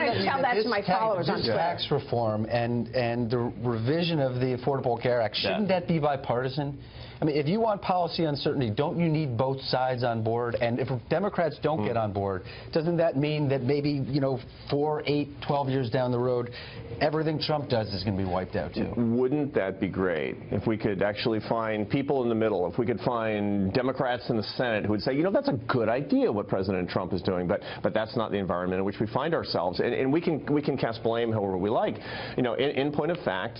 going to tell that to my followers on Twitter. Tax reform and the revision of the Affordable Care Act, shouldn't that be bipartisan? I mean, if you want policy uncertainty, don't you need both sides on board? And if Democrats don't get on board, doesn't that mean that maybe, you know, 4, 8, 12 years down the road, everything Trump does is going to be wiped out, too? Wouldn't that be great if we could actually find people in the middle, if we could find Democrats in the Senate who would say, you know, that's a good idea what President Trump is doing, but that's not the environment in which we find ourselves. And we can cast blame however we like. You know, in point of fact,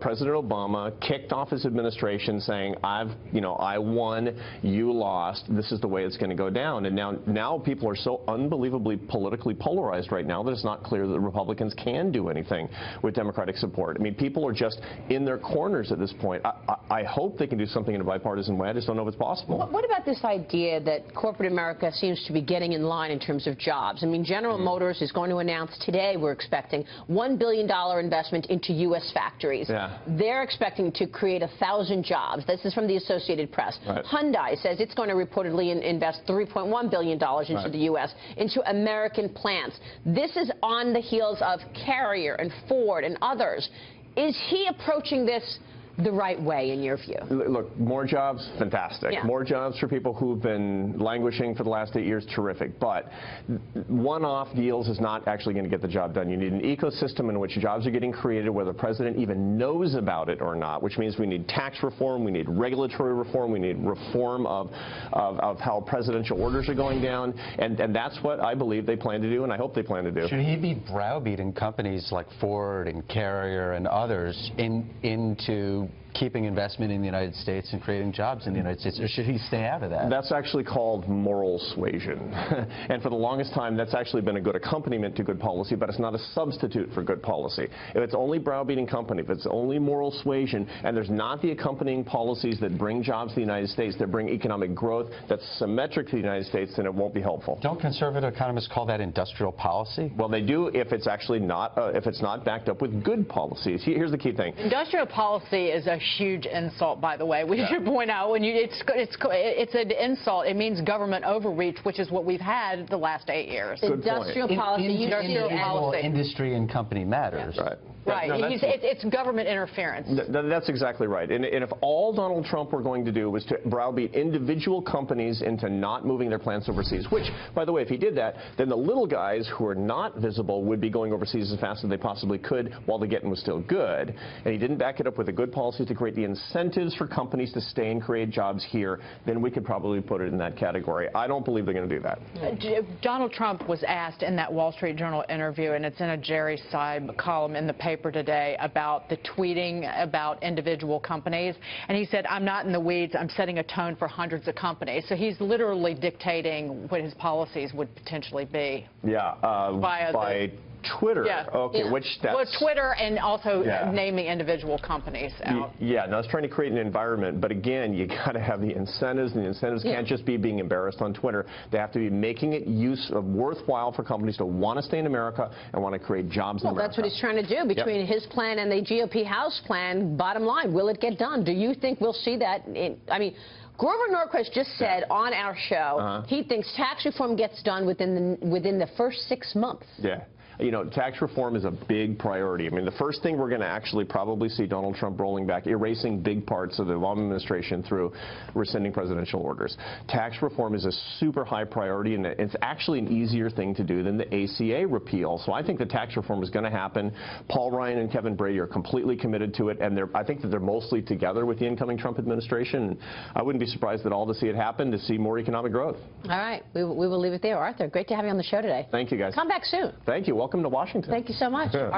President Obama kicked off his administration saying, I won, you lost, this is the way it's going to go down. And now people are so unbelievably politically polarized right now that it's not clear that the Republicans can do anything with Democratic support. I mean, people are just in their corners at this point. I hope they can do something in a bipartisan way. I just don't know if it's possible. What about this idea that corporate America seems to be getting in line in terms of jobs? I mean, General Motors is going to announce today, we're expecting, $1 billion investment into U.S. factories. Yeah. They're expecting to create 1,000 jobs. This is from the Associated Press. Right. Hyundai says it's going to reportedly invest $3.1 billion into the U.S., into American plants. This is on the heels of Carrier and Ford and others. Is he approaching this the right way, in your view? Look, more jobs, fantastic. Yeah. More jobs for people who've been languishing for the last 8 years, terrific. But one-off deals is not actually going to get the job done. You need an ecosystem in which jobs are getting created, whether the president even knows about it or not, which means we need tax reform, we need regulatory reform, we need reform of how presidential orders are going down, and that's what I believe they plan to do, and I hope they plan to do. Should he be browbeating companies like Ford and Carrier and others into keeping investment in the United States and creating jobs in the United States, or should he stay out of that? That's actually called moral suasion. And for the longest time, that's actually been a good accompaniment to good policy, but it's not a substitute for good policy. If it's only browbeating company, if it's only moral suasion, and there's not the accompanying policies that bring jobs to the United States, that bring economic growth that's symmetric to the United States, then it won't be helpful. Don't conservative economists call that industrial policy? Well, they do if it's actually not, if it's not backed up with good policies. Here's the key thing. Industrial policy is a huge insult, by the way. We should point out it's an insult. It means government overreach, which is what we've had the last 8 years. Industrial policy, industrial policy. Industry and company matters. Yeah. Right. Right. No, it's government interference. That's exactly right. And if all Donald Trump were going to do was to browbeat individual companies into not moving their plants overseas, which, by the way, if he did that, then the little guys who are not visible would be going overseas as fast as they possibly could while the getting was still good. And he didn't back it up with a good policy to create the incentives for companies to stay and create jobs here, then we could probably put it in that category. I don't believe they're going to do that. Donald Trump was asked in that Wall Street Journal interview, and it's in a Jerry Seib column in the paper today, about the tweeting about individual companies, and he said, I'm not in the weeds, I'm setting a tone for hundreds of companies. So he's literally dictating what his policies would potentially be. Yeah, by Twitter. Yeah. Okay, Yeah. which that's... Well, Twitter, and also naming individual companies out. Yeah, no, it's trying to create an environment, but again, you got to have the incentives, and the incentives can't just be being embarrassed on Twitter. They have to be making it worthwhile for companies to want to stay in America and want to create jobs in America. Well, that's what he's trying to do. Between his plan and the GOP House plan, bottom line, will it get done? Do you think we'll see that? I mean, Grover Norquist just said on our show he thinks tax reform gets done within the first 6 months. Yeah. You know, tax reform is a big priority. I mean, the first thing we're going to actually probably see Donald Trump rolling back, erasing big parts of the Obama administration through rescinding presidential orders. Tax reform is a super high priority, and it's actually an easier thing to do than the ACA repeal. So I think the tax reform is going to happen. Paul Ryan and Kevin Brady are completely committed to it, and I think that they're mostly together with the incoming Trump administration. I wouldn't be surprised at all to see it happen, to see more economic growth. All right. We will leave it there. Arthur, great to have you on the show today. Thank you, guys. Come back soon. Thank you. Welcome to Washington. Thank you so much. Arthur.